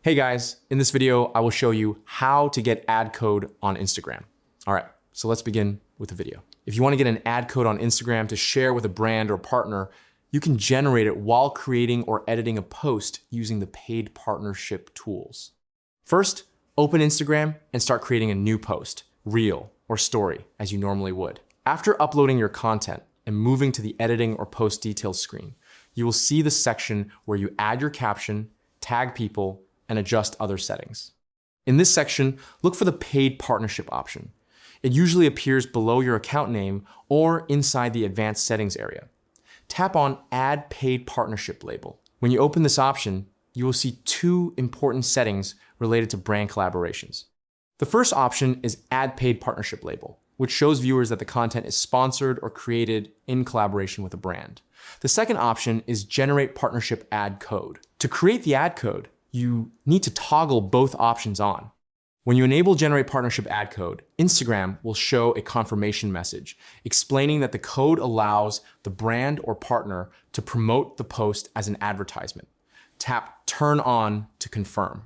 Hey guys, in this video, I will show you how to get ad code on Instagram. All right, so let's begin with the video. If you want to get an ad code on Instagram to share with a brand or partner, you can generate it while creating or editing a post using the paid partnership tools. First, open Instagram and start creating a new post, reel, or story as you normally would. After uploading your content and moving to the editing or post details screen, you will see the section where you add your caption, tag people, and adjust other settings. In this section, look for the paid partnership option. It usually appears below your account name or inside the advanced settings area. Tap on Add Paid Partnership label. When you open this option, you will see two important settings related to brand collaborations. The first option is Add Paid Partnership label, which shows viewers that the content is sponsored or created in collaboration with a brand. The second option is Generate Partnership Ad Code. To create the ad code, you need to toggle both options on. When you enable Generate Partnership Ad Code, Instagram will show a confirmation message explaining that the code allows the brand or partner to promote the post as an advertisement. Tap Turn On to confirm.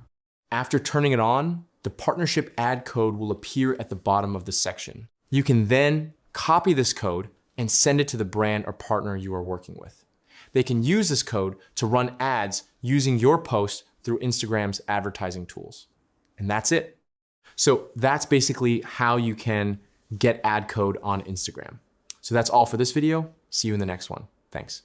After turning it on, the partnership ad code will appear at the bottom of the section. You can then copy this code and send it to the brand or partner you are working with. They can use this code to run ads using your post through Instagram's advertising tools. And that's it. So that's basically how you can get ad code on Instagram. So that's all for this video. See you in the next one. Thanks.